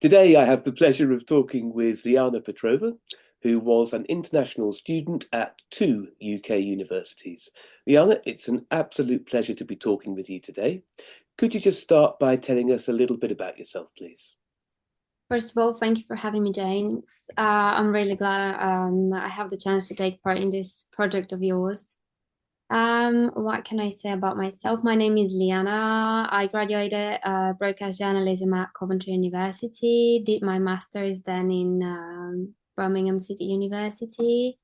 Today, I have the pleasure of talking with Liana Petrova, who was an international student at two UK universities. Liana, it's an absolute pleasure to be talking with you today. Could you just start by telling us a little bit about yourself, please? First of all, thank you for having me, James. I'm really glad I have the chance to take part in this project of yours. What can I say about myself? My name is Liana. I graduated broadcast journalism at Coventry University, did my master's then in Birmingham City University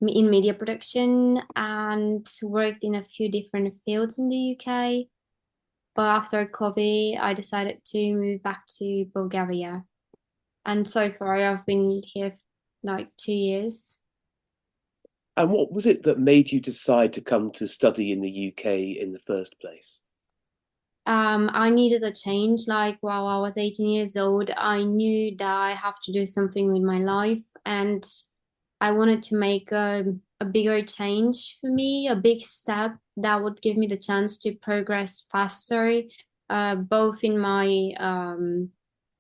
in media production, and worked in a few different fields in the UK. But after COVID, I decided to move back to Bulgaria. And so far, I've been here like 2 years. And what was it that made you decide to come to study in the UK in the first place? I needed a change. Like while I was 18 years old, I knew that I have to do something with my life, and I wanted to make a bigger change for me, a big step that would give me the chance to progress faster, both in my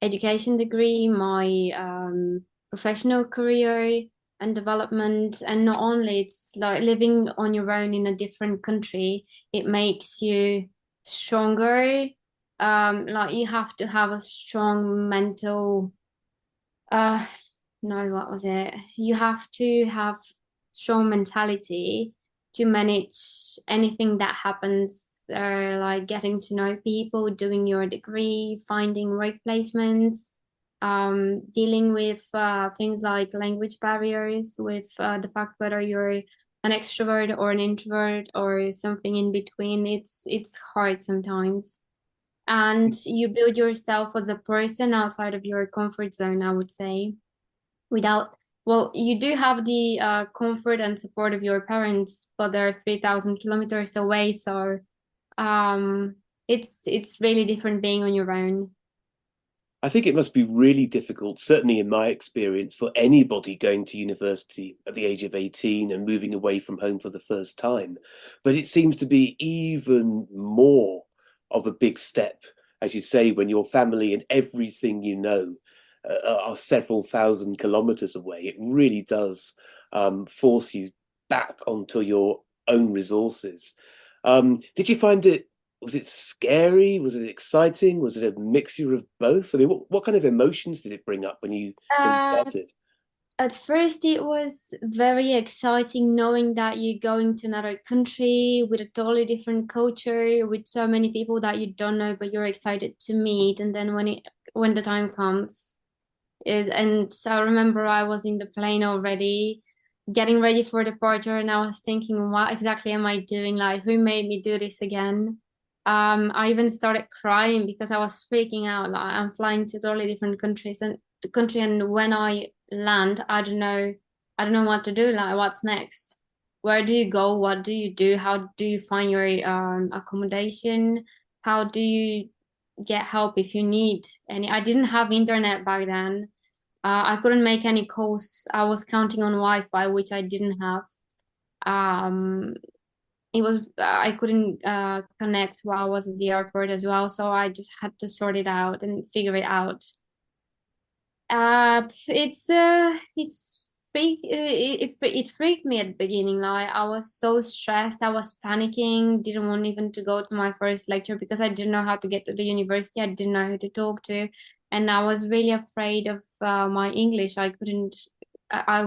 education degree, my professional career and development. And not only it's like living on your own in a different country, it makes you stronger. Like you have to have a strong mental uh no, what was it? You have to have strong mentality to manage anything that happens, like getting to know people, doing your degree, finding work placements, dealing with things like language barriers, with the fact whether you're an extrovert or an introvert or something in between. It's hard sometimes. And you build yourself as a person outside of your comfort zone, I would say, without, well, you do have the comfort and support of your parents, but they're 3,000 kilometers away. So um, it's really different being on your own. I think it must be really difficult, certainly in my experience, for anybody going to university at the age of 18 and moving away from home for the first time. But it seems to be even more of a big step, as you say, when your family and everything you know are several thousand kilometers away. It really does force you back onto your own resources. Did you find it Was it scary? Was it exciting? Was it a mixture of both? I mean, what kind of emotions did it bring up when you Uh, started? at first, it was very exciting knowing that you're going to another country with a totally different culture, with so many people that you don't know, but you're excited to meet. And then when the time comes, and so I remember I was in the plane already, getting ready for departure, and I was thinking, what exactly am I doing? Like, who made me do this again? I even started crying because I was freaking out. Like, I'm flying to totally different countries and the country, and when I land, I don't know what to do. Like, what's next? Where do you go? What do you do? How do you find your accommodation? How do you get help if you need any? I didn't have internet back then. I couldn't make any calls. I was counting on Wi-Fi, which I didn't have. Um, it was I couldn't connect while I was at the airport as well, so I just had to sort it out and figure it out. It freaked me at the beginning. Like I was so stressed, I was panicking, didn't want even to go to my first lecture because I didn't know how to get to the university. I didn't know who to talk to, and I was really afraid of my English. I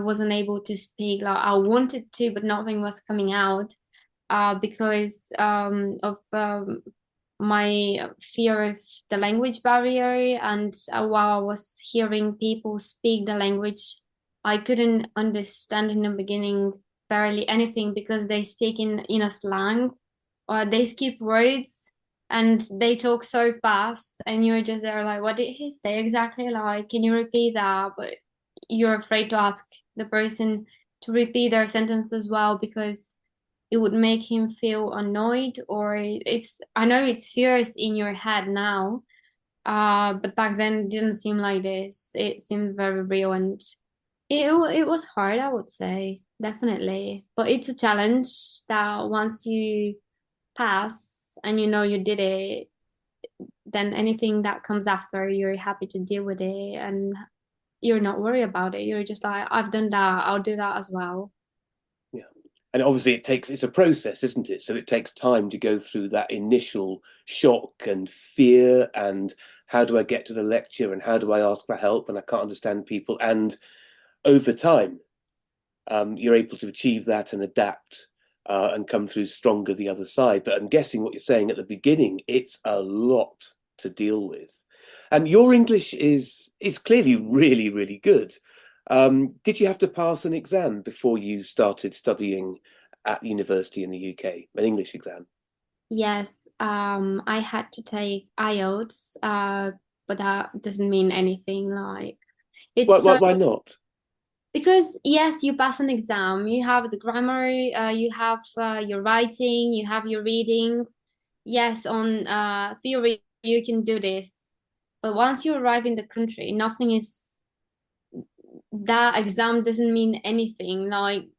wasn't able to speak. Like I wanted to, but nothing was coming out because of my fear of the language barrier. And while I was hearing people speak the language, I couldn't understand in the beginning barely anything because they speak in a slang or they skip words and they talk so fast and you're just there like, what did he say exactly? Like, can you repeat that? But you're afraid to ask the person to repeat their sentence as well because it would make him feel annoyed, or it's, I know it's fears in your head now, but back then it didn't seem like this. It seemed very real, and it was hard, I would say, definitely. But it's a challenge that once you pass and you know you did it, then anything that comes after, you're happy to deal with it and you're not worried about it. You're just like, I've done that, I'll do that as well. Yeah. And obviously it's a process, isn't it? So it takes time to go through that initial shock and fear and how do I get to the lecture and how do I ask for help and I can't understand people. And over time, you're able to achieve that and adapt and come through stronger the other side. But I'm guessing what you're saying at the beginning, it's a lot to deal with. And your English is clearly really, really good. Did you have to pass an exam before you started studying at university in the UK, an English exam? Yes, I had to take IELTS, but that doesn't mean anything. Like Why, it's why, so why not? because yes, you pass an exam, you have the grammar, you have your writing, you have your reading. Yes, on theory you can do this, but once you arrive in the country, nothing is that exam doesn't mean anything. Like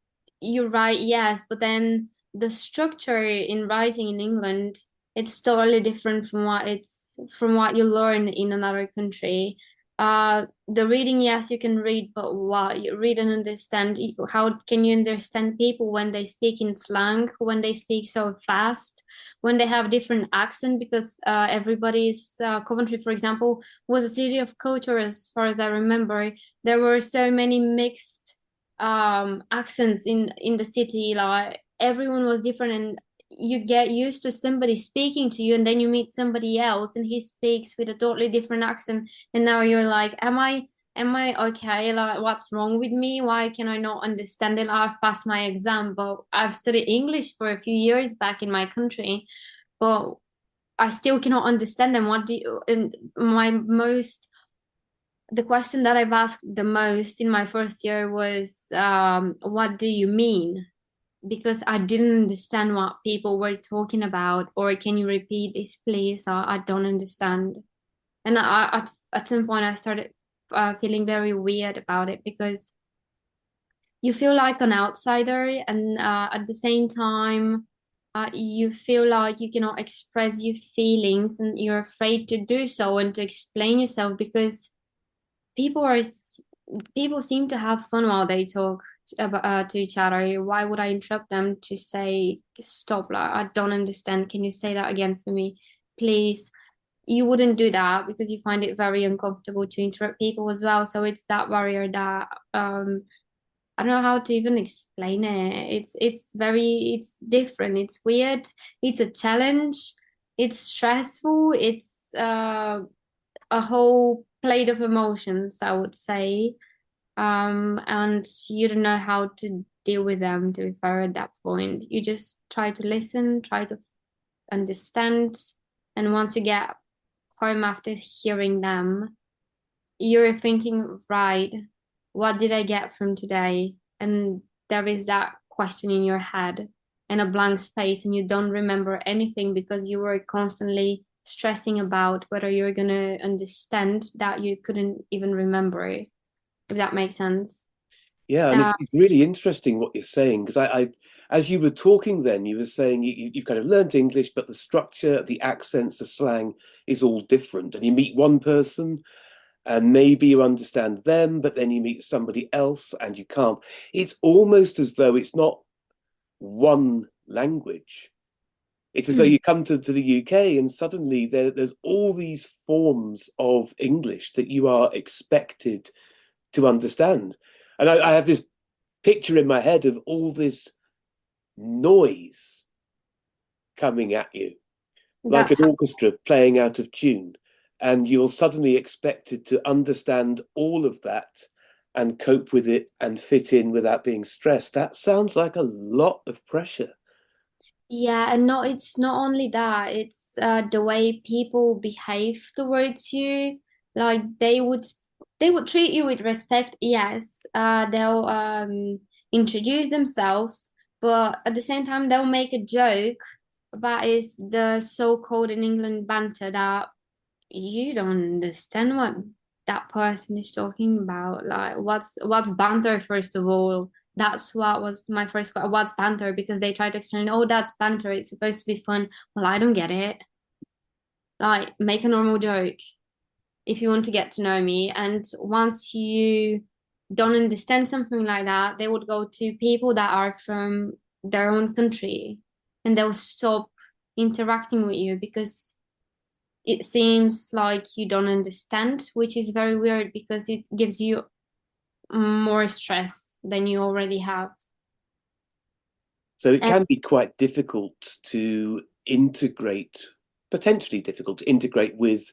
you write, yes, but then the structure in writing in England, it's totally different from what you learn in another country. The reading, yes, you can read, but what you read and understand, how can you understand people when they speak in slang, when they speak so fast, when they have different accent? Because everybody's Coventry, for example, was a city of culture as far as I remember. There were so many mixed accents in the city. Like everyone was different, and you get used to somebody speaking to you, and then you meet somebody else and he speaks with a totally different accent, and now you're like, am I okay? Like, what's wrong with me? Why can I not understand it? I've passed my exam, but I've studied English for a few years back in my country, but I still cannot understand them. What do you, and my most the question that I've asked the most in my first year was, what do you mean? Because I didn't understand what people were talking about. Or can you repeat this, please? I don't understand. And at some point, I started feeling very weird about it because you feel like an outsider, and at the same time, you feel like you cannot express your feelings and you're afraid to do so and to explain yourself because people are people seem to have fun while they talk to each other. Why would I interrupt them to say stop? Like, I don't understand. Can you say that again for me, please? You wouldn't do that because you find it very uncomfortable to interrupt people as well. So it's that barrier that I don't know how to even explain it. It's different. It's weird. It's a challenge. It's stressful. It's a whole plate of emotions, I would say. And you don't know how to deal with them, to be fair, at that point. You just try to listen, try to understand, and once you get home after hearing them, you're thinking, right, what did I get from today? And there is that question in your head and a blank space, and you don't remember anything because you were constantly stressing about whether you're going to understand that you couldn't even remember, if that makes sense. Yeah, and Uh, it's really interesting what you're saying because as you were talking, then you were saying you've kind of learned English, but the structure, the accents, the slang is all different. And you meet one person, and maybe you understand them, but then you meet somebody else, and you can't. It's almost as though it's not one language. It's as though hmm, you come to the UK and suddenly there's all these forms of English that you are expected to understand. And I have this picture in my head of all this noise coming at you, like that's an how, orchestra playing out of tune. And you're suddenly expected to understand all of that and cope with it and fit in without being stressed. That sounds like a lot of pressure. yeah, and no, it's not only that, it's the way people behave towards you. Like they would treat you with respect, yes. They'll introduce themselves, but at the same time they'll make a joke about is the so-called in England banter that you don't understand what that person is talking about. Like, what's banter, first of all? That's what was my first question. What's banter? Because they try to explain, oh, that's banter. It's supposed to be fun. Well, I don't get it. like make a normal joke if you want to get to know me. And once you don't understand something like that, they would go to people that are from their own country and they'll stop interacting with you because it seems like you don't understand, which is very weird because it gives you more stress than you already have. So it And can be quite difficult to integrate, potentially difficult to integrate with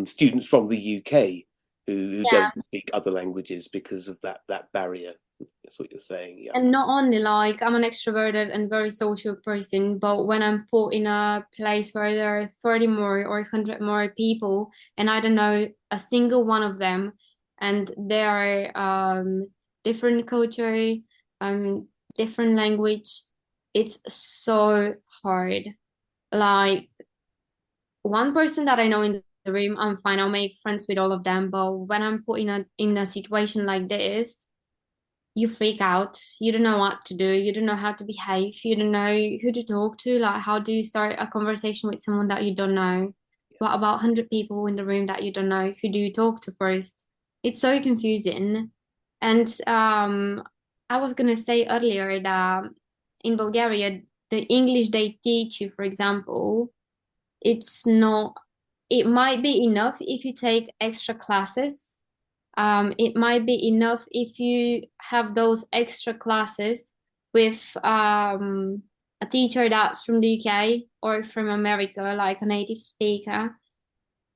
students from the UK who yeah, don't speak other languages because of that barrier. That's what you're saying, yeah. and not only like I'm an extroverted and very social person, but when I'm put in a place where there are 30 more or 100 more people and I don't know a single one of them, and they are different culture, um, different language, it's so hard. Like one person that I know in the room, I'm fine. I'll make friends with all of them. But when I'm put in a situation like this, you freak out. You don't know what to do. You don't know how to behave. You don't know who to talk to. Like, how do you start a conversation with someone that you don't know? What about 100 people in the room that you don't know? Who do you talk to first? It's so confusing. And I was gonna say earlier that in Bulgaria, the English they teach you, for example, it's not, it might be enough if you take extra classes. It might be enough if you have those extra classes with a teacher that's from the UK or from America, like a native speaker.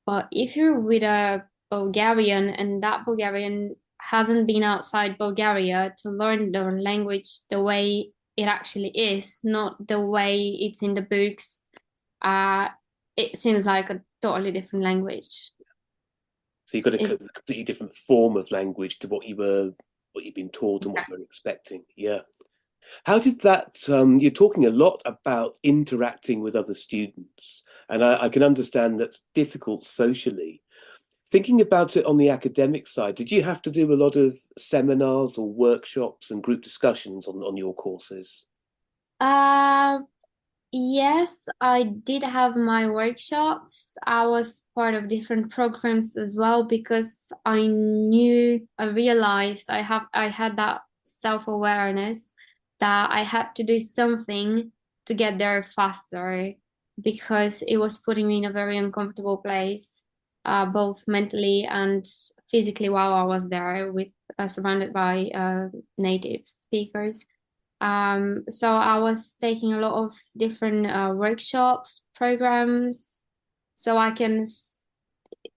But if you're with a Bulgarian and that Bulgarian hasn't been outside Bulgaria to learn the language the way it actually is, not the way it's in the books, uh, it seems like a totally different language. So you've got a It, completely different form of language to what you've been taught and what you were expecting. Yeah. How did that? You're talking a lot about interacting with other students, and I can understand that's difficult socially. Thinking about it on the academic side, did you have to do a lot of seminars or workshops and group discussions on your courses? uh, yes, I did have my workshops. I was part of different programs as well because I realized I had that self-awareness that I had to do something to get there faster because it was putting me in a very uncomfortable place, both mentally and physically while I was there with surrounded by native speakers. So I was taking a lot of different workshops, programs, so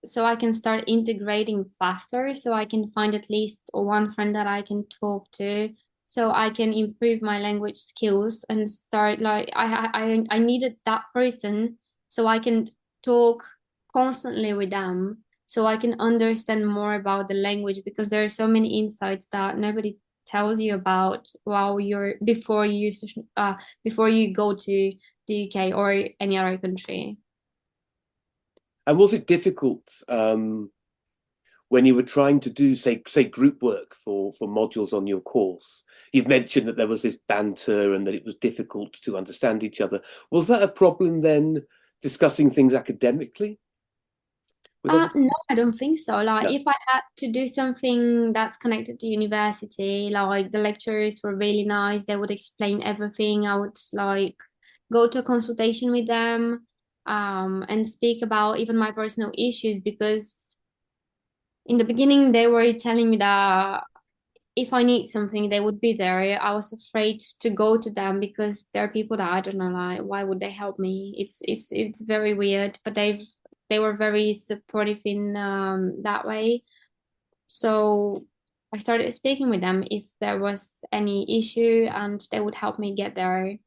so I can start integrating faster, so I can find at least one friend that I can talk to, so I can improve my language skills and start like I needed that person so I can talk constantly with them, so I can understand more about the language because there are so many insights that nobody tells you about while you're before you go to the UK or any other country. And was it difficult when you were trying to do, say, group work for modules on your course? You've mentioned that there was this banter and that it was difficult to understand each other. Was that a problem then, discussing things academically? Was that No, I don't think so. Like, no? if I had to do something that's connected to university, like the lecturers were really nice, they would explain everything. I would like go to a consultation with them, and speak about even my personal issues because in the beginning they were telling me that if I need something, they would be there. I was afraid to go to them because there are people that I don't know, like why would they help me? It's very weird, but they were very supportive in that way. So I started speaking with them if there was any issue, and they would help me get there.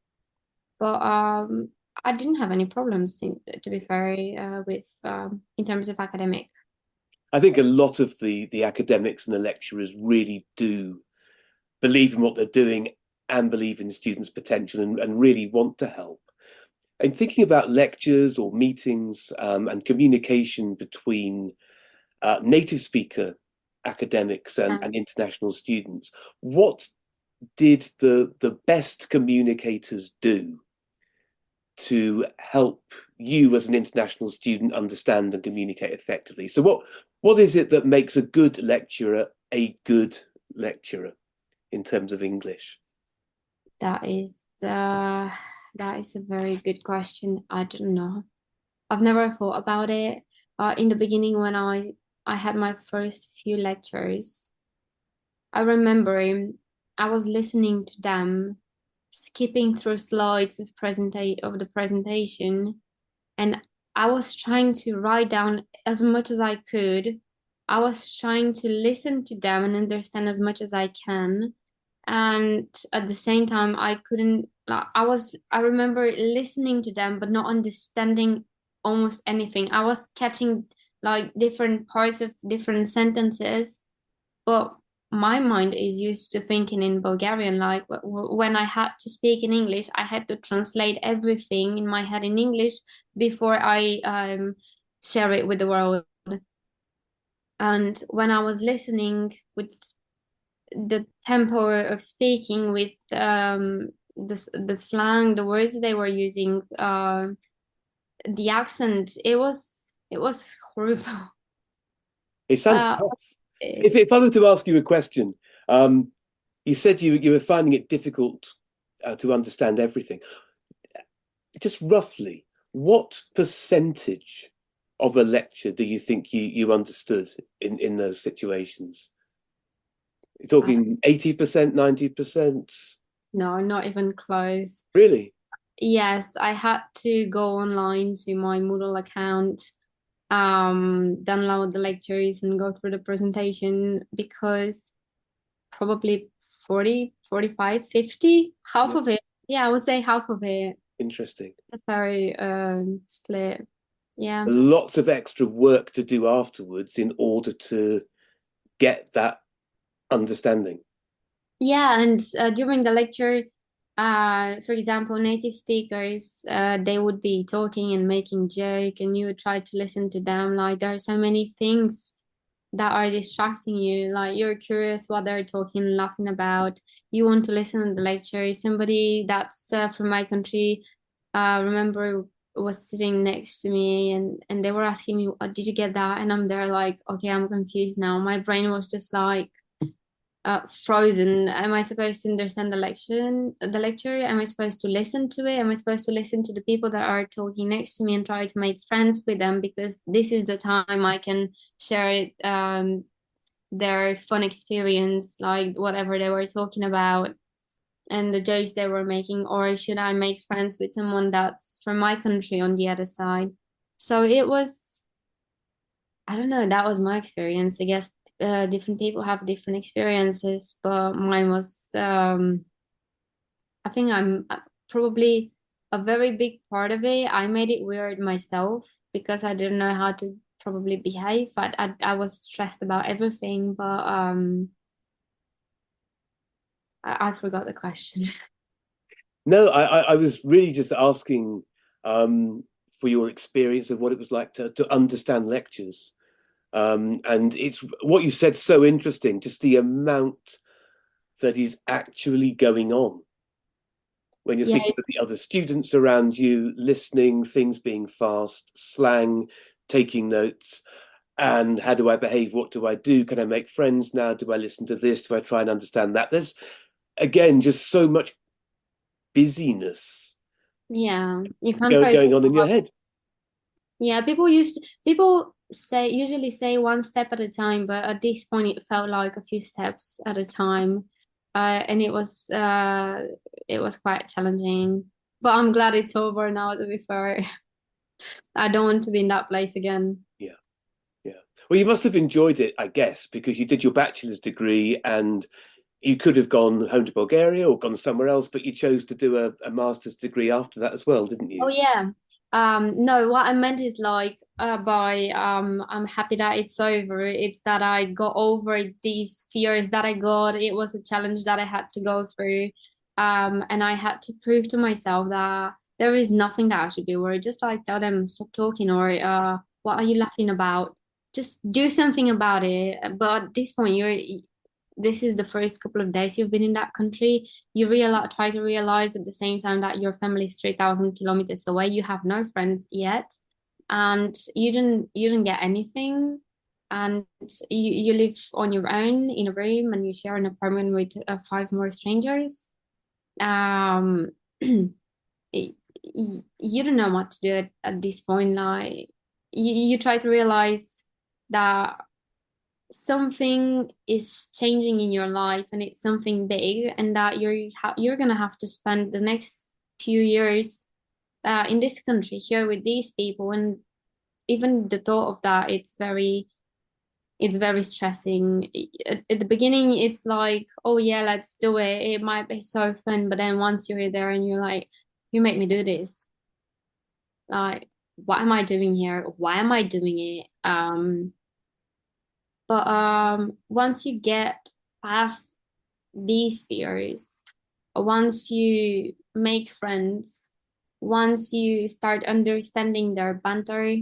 But I didn't have any problems, to be fair, with in terms of academic. I think a lot of the academics and the lecturers really do believe in what they're doing and believe in students' potential and really want to help. And thinking about lectures or meetings and communication between native speaker academics and international students, what did the best communicators do to help you as an international student understand and communicate effectively. So what is it that makes a good lecturer in terms of English? That is that is a very good question. I don't know. I've never thought about it. In the beginning, when I had my first few lectures, I remember I was listening to them, skipping through slides of the presentation, and I was trying to write down as much as I could. I was trying to listen to them and understand as much as I can. And at the same time, I couldn't, like, I remember listening to them, but not understanding almost anything. I was catching like different parts of different sentences, but my mind is used to thinking in Bulgarian. Like when I had to speak in English, I had to translate everything in my head in English before I share it with the world. And when I was listening with the tempo of speaking, with the slang, the words they were using, the accent, it was horrible. It sounds Uh, tough. If I were to ask you a question, um, you said you were finding it difficult to understand everything. Just roughly, what percentage of a lecture do you think you understood in those situations? You're I don't talking 80%, 90%? know, not even close. Really? Yes, I had to go online to my Moodle account, download the lectures and go through the presentation because probably 40, 45, 50, half Yeah. of it. Yeah, I would say half of it. Interesting. A very split. Yeah. Lots of extra work to do afterwards in order to get that understanding. Yeah, and during the lecture, for example, native speakers, they would be talking and making joke, and you would try to listen to them. Like there are so many things that are distracting you. Like you're curious what they're talking and laughing about. You want to listen to the lecture. Somebody that's from my country, remember was sitting next to me, and they were asking me, oh, "Did you get that?" And I'm there like, "Okay, I'm confused now." My brain was just like frozen. Am I supposed to understand the lecture? Am I supposed to listen to it? Am I supposed to listen to the people that are talking next to me and try to make friends with them because this is the time I can share their fun experience, like whatever they were talking about and the jokes they were making, or should I make friends with someone that's from my country on the other side? So it was, I don't know, that was my experience. I guess different people have different experiences, but mine was, I think I'm probably a very big part of it. I made it weird myself because I didn't know how to probably behave. I was stressed about everything, but I forgot the question. No, I was really just asking for your experience of what it was like to understand lectures. And it's what you said so interesting, just the amount that is actually going on when you're Yeah, thinking of the other students around you, listening, things being fast, slang, taking notes, and how do I behave? What do I do? Can I make friends now? Do I listen to this? Do I try and understand that? There's again just so much busyness yeah. You can't focus. going on in your head. Yeah, people say usually say one step at a time, but at this point it felt like a few steps at a time. And it was quite challenging. But I'm glad it's over now, to be fair. I don't want to be in that place again. Yeah, yeah. Well, you must have enjoyed it, I guess, because you did your bachelor's degree and you could have gone home to Bulgaria or gone somewhere else, but you chose to do a master's degree after that as well, didn't Oh you? yeah. No, what I meant is like by I'm happy that it's over. It's that I got over these fears that I got. It was a challenge that I had to go through. And I had to prove to myself that there is nothing that I should be worried. Just like tell them stop talking or what are you laughing about? Just do something about it. But at this point this is the first couple of days you've been in that country, you realize, try to realize at the same time that your family is 3,000 kilometers away. You have no friends yet, and you didn't get anything, and you live on your own in a room, and you share an apartment with five more strangers. Um, y- you don't know what to do at this point. Like you try to realize that something is changing in your life and it's something big, and that you're gonna have to spend the next few years in this country here with these people. And even the thought of that, it's very stressing. At the beginning it's like, oh yeah, let's do it, it might be so fun, but then once you're there and you're like, you make me do this, like, what am I doing here, why am I doing it? But once you get past these fears, once you make friends, once you start understanding their banter,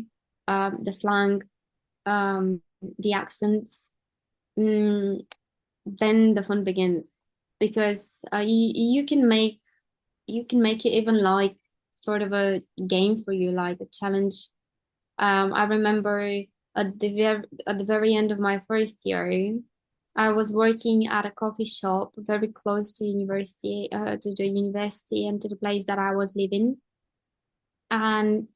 the slang, um, the accents, mm, then the fun begins. Because you can make it even like sort of a game for you, like a challenge. I remember at the very end of my first year, I was working at a coffee shop very close to the university and to the place that I was living. And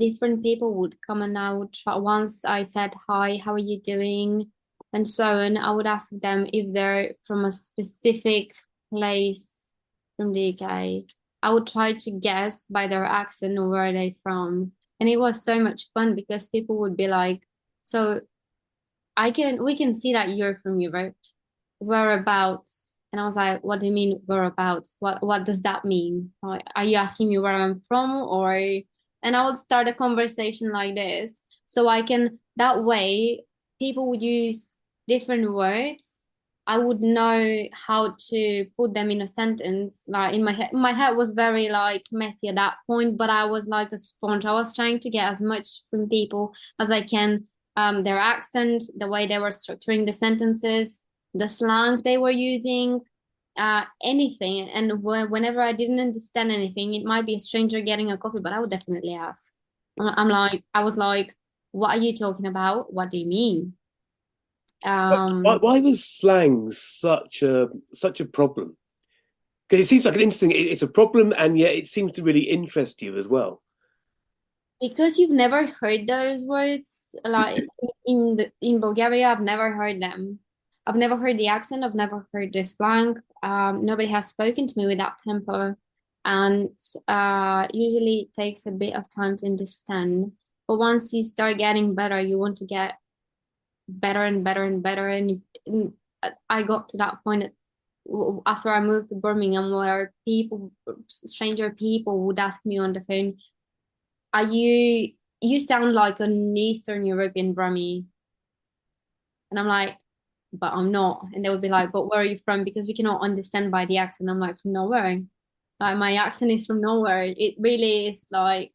different people would come, and I would try, once I said, hi, how are you doing? And so on, I would ask them if they're from a specific place from the UK. I would try to guess by their accent or where they from. And it was so much fun because people would be like, so we can see that you're from Europe. Whereabouts? And I was like, what do you mean whereabouts? What does that mean? Like, are you asking me where I'm from, or? And I would start a conversation like this. So I can, that way, people would use different words. I would know how to put them in a sentence. Like in my head was very like messy at that point, but I was like a sponge. I was trying to get as much from people as I can, their accent, the way they were structuring the sentences, the slang they were using, anything. And whenever I didn't understand anything, it might be a stranger getting a coffee, but I would definitely ask. I was like, what are you talking about? What do you mean? Why, Um, why was slang such a problem? Because it seems like an interesting. It's a problem, and yet it seems to really interest you as well. because you've never heard those words, like in Bulgaria, I've never heard them. I've never heard the accent. I've never heard the slang. Nobody has spoken to me with that tempo, and usually it takes a bit of time to understand. But once you start getting better, you want to get better and better and better. And I got to that point after I moved to Birmingham, where stranger people would ask me on the phone, are you sound like an Eastern European Brummy. And I'm like, but I'm not. And they would be like, but where are you from? Because we cannot understand by the accent. I'm like, from nowhere. Like my accent is from nowhere. It really is like,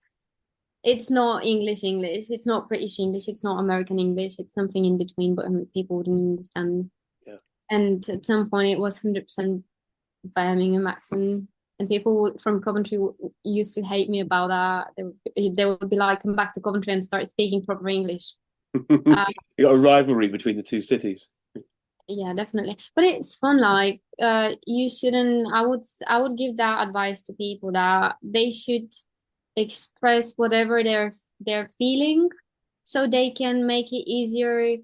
it's not English English. It's not British English. It's not American English. It's something in between, but people wouldn't understand. Yeah. And at some point it was 100% Birmingham accent. And people from Coventry used to hate me about that. They would be like, come back to Coventry and start speaking proper English. You Uh, got a rivalry between the two cities. yeah, definitely. But it's fun. Like, you shouldn't. I would give that advice to people that they should express whatever they're feeling, so they can make it easier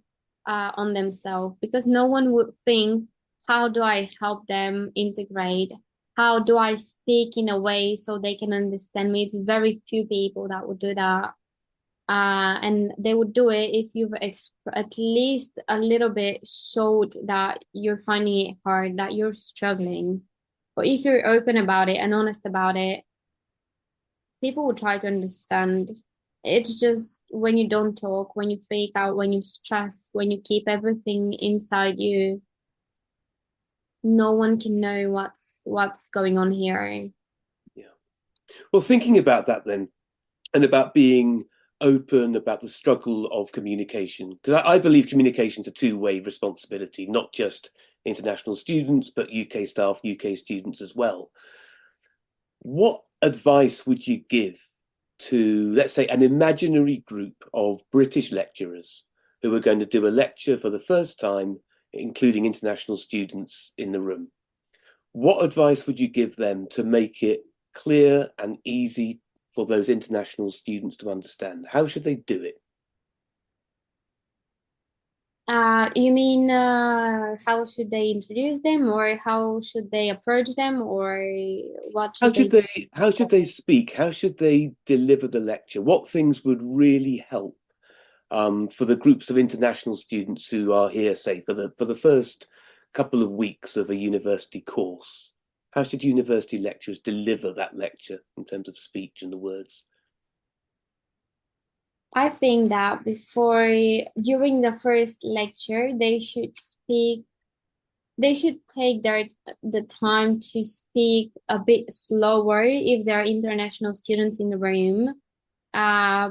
on themselves. Because no one would think, how do I help them integrate? How do I speak in a way so they can understand me? It's very few people that would do that. And they would do it if you've at least a little bit showed that you're finding it hard, that you're struggling. But if you're open about it and honest about it, people will try to understand. It's just when you don't talk, when you freak out, when you stress, when you keep everything inside you, no one can know what's going on here. Yeah. Well, thinking about that then, and about being open about the struggle of communication, because I believe communication is a two-way responsibility, not just international students, but UK staff, UK students as well. What advice would you give to, let's say, an imaginary group of British lecturers who are going to do a lecture for the first time, including international students in the room? What advice would you give them to make it clear and easy for those international students to understand? How should they do it? You mean how should they introduce them, or how should they approach them, or what How should should they they how should they speak? How should they deliver the lecture? What things would really help for the groups of international students who are here, say, for the first couple of weeks of a university course? How should university lecturers deliver that lecture in terms of speech and the words? I think that before during the first lecture, they should take the time to speak a bit slower if there are international students in the room.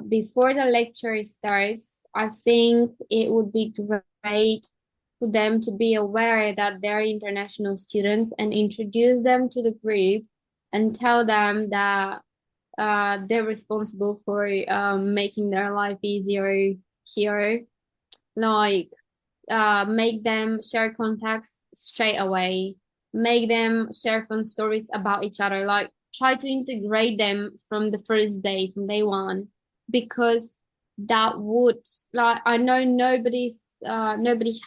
Before the lecture starts, I think it would be great for them to be aware that they're international students and introduce them to the group and tell them that they're responsible for making their life easier here. Like, make them share contacts straight away, make them share fun stories about each other, like try to integrate them from the first day, from day one, because that would, like, I know nobody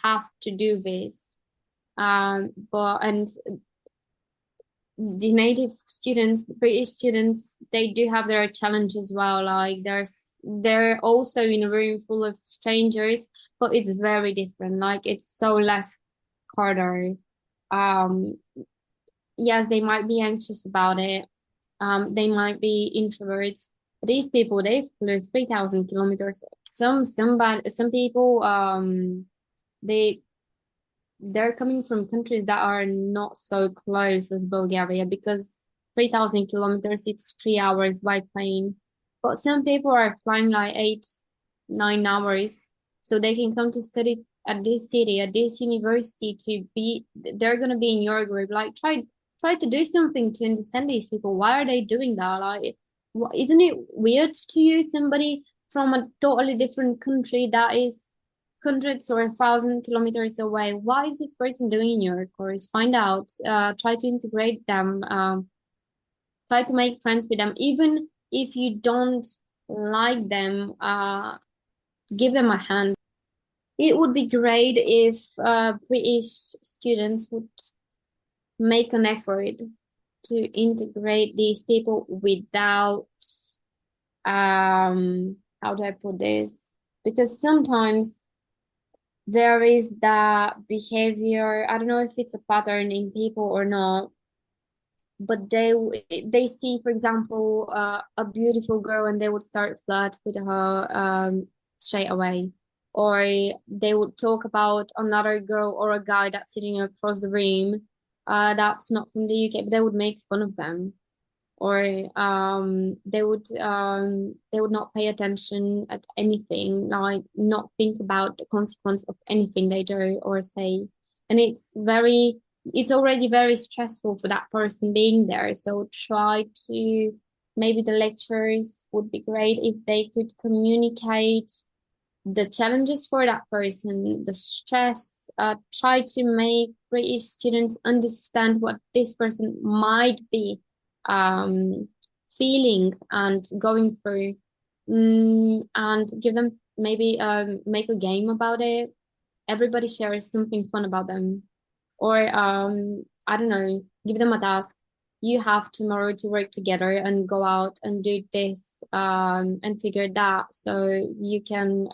have to do this, but and the native students, the British students, they do have their challenge as well. Like they're also in a room full of strangers, but it's very different. Like it's so less harder. Um, yes, they might be anxious about it. They might be introverts. But these people, they flew 3,000 kilometers. Some people, they they're coming from countries that are not so close as Bulgaria, because 3,000 kilometers, it's 3 hours by plane. But some people are flying like 8, 9 hours, so they can come to study at this city, at this university they're gonna be in your group. Like try to do something to understand these people. Why are they doing that? Like, isn't it weird to you, somebody from a totally different country that is hundreds or 1,000 kilometers away? What is this person doing in your course? Find out. Try to integrate them. Try to make friends with them, even if you don't like them. Give them a hand. It would be great if British students would make an effort to integrate these people without how do I put this? Because sometimes there is that behavior. I don't know if it's a pattern in people or not, but they see, for example, a beautiful girl and they would start flirt with her straight away, or they would talk about another girl or a guy that's sitting across the room that's not from the UK, but they would make fun of them, or they would not pay attention at anything, like not think about the consequence of anything they do or say. And it's already very stressful for that person being there. So try to, maybe the lecturers would be great if they could communicate the challenges for that person, the stress, try to make British students understand what this person might be um, feeling and going through, and give them, maybe make a game about it. Everybody shares something fun about them, or I don't know, give them a task. You have tomorrow to work together and go out and do this, and figure that, so you can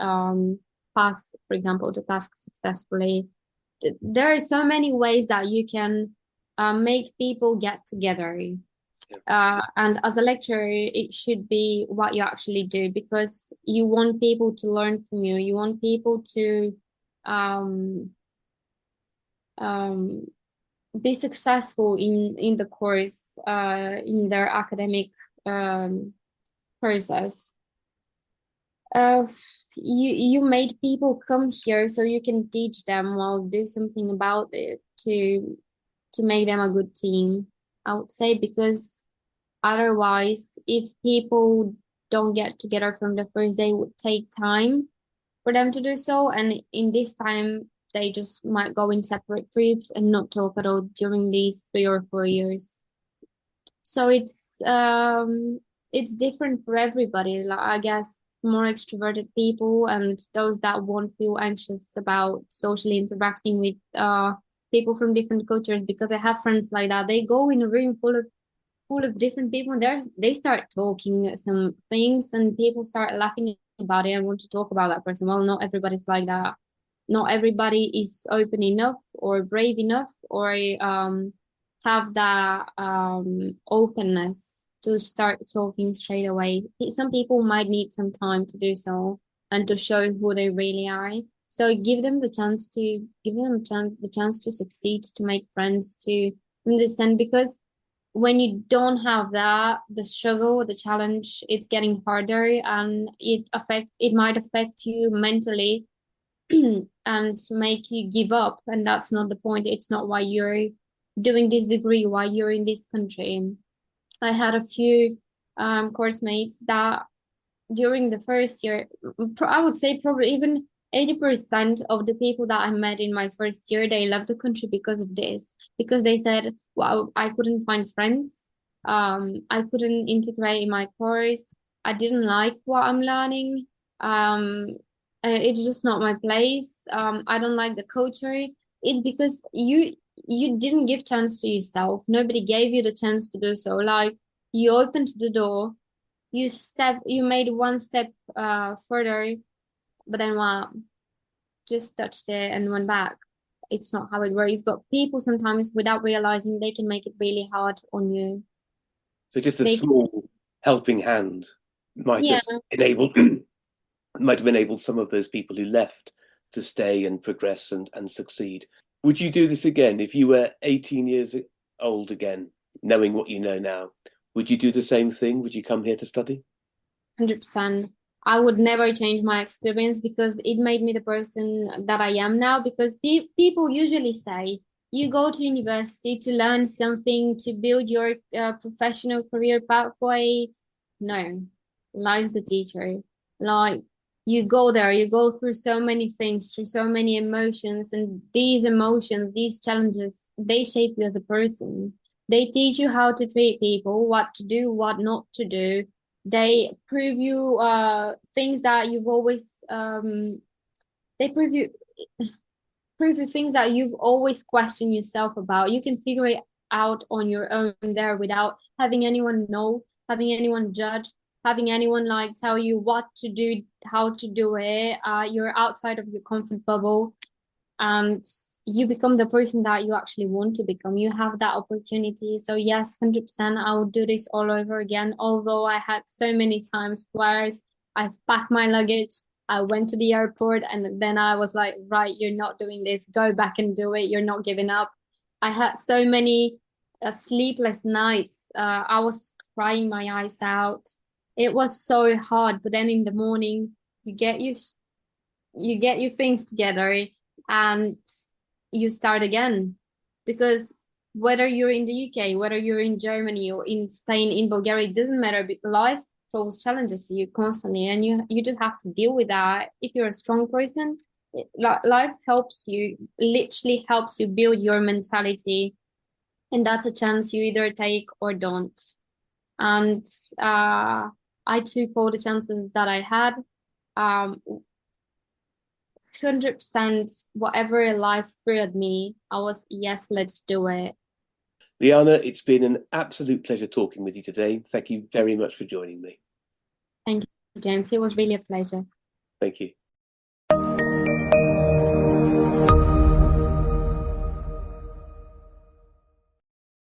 pass, for example, the task successfully. There are so many ways that you can make people get together. Yeah. And as a lecturer, it should be what you actually do, because you want people to learn from you. You want people to um, um, be successful in the course, in their academic um, process. Uh, you made people come here so you can teach them, well, do something about it. to make them a good team, I would say, because otherwise, if people don't get together from the first day, it would take time for them to do so. And in this time, they just might go in separate trips and not talk at all during these 3 or 4 years. So it's different for everybody. Like, I guess more extroverted people and those that won't feel anxious about socially interacting with people from different cultures, because I have friends like that. They go in a room full of different people, and they start talking some things and people start laughing about it and want to talk about that person. Well, not everybody's like that. Not everybody is open enough or brave enough or have that openness to start talking straight away. Some people might need some time to do so and to show who they really are. So give them the chance to succeed, to make friends, to understand, because when you don't have that, the struggle, the challenge, it's getting harder, and it might affect you mentally and make you give up. And that's not the point. It's not why you're doing this degree, why you're in this country. I had a few course mates that during the first year, I would say probably even 80% of the people that I met in my first year, they left the country because of this, because they said, well, I couldn't find friends. I couldn't integrate in my course. I didn't like what I'm learning. Um, it's just not my place. I don't like the culture. It's because you didn't give chance to yourself. Nobody gave you the chance to do so. Like, you opened the door, you made one step further, but then wow, just touched it and went back. It's not how it works, but people sometimes, without realizing, they can make it really hard on you. So just a They can, small helping hand might yeah, have enabled might have enabled some of those people who left to stay and progress and succeed. Would you do this again if you were 18 years old again, knowing what you know now? Would you do the same thing? Would you come here to study? 100%. I would never change my experience because it made me the person that I am now. Because people usually say you go to university to learn something to build your professional career pathway. No, life's the teacher. Like, you go there, you go through so many things, through so many emotions, and these emotions, these challenges, they shape you as a person. They teach you how to treat people, what to do, what not to do. They prove you things that you've always they prove you things that you've always questioned yourself about. You can figure it out on your own there without having anyone know, having anyone judge, having anyone like tell you what to do, how to do it. You're outside of your comfort bubble, and you become the person that you actually want to become. You have that opportunity. So yes, 100%, I would do this all over again. Although I had so many times where I've packed my luggage, I went to the airport, and then I was like, right, you're not doing this. Go back and do it. You're not giving up. I had so many sleepless nights. I was crying my eyes out. It was so hard. But then in the morning, you get you you get your things together and you start again. Because whether you're in the UK, whether you're in Germany or in Spain, in Bulgaria, it doesn't matter. Life throws challenges to you constantly, and you just have to deal with that. If you're a strong person, life helps you, literally helps you build your mentality, and that's a chance you either take or don't. And uh, I took all the chances that I had. 100%, whatever life threw at me, I was, yes, let's do it. Liana, it's been an absolute pleasure talking with you today. Thank you very much for joining me. Thank you, James. It was really a pleasure. Thank you.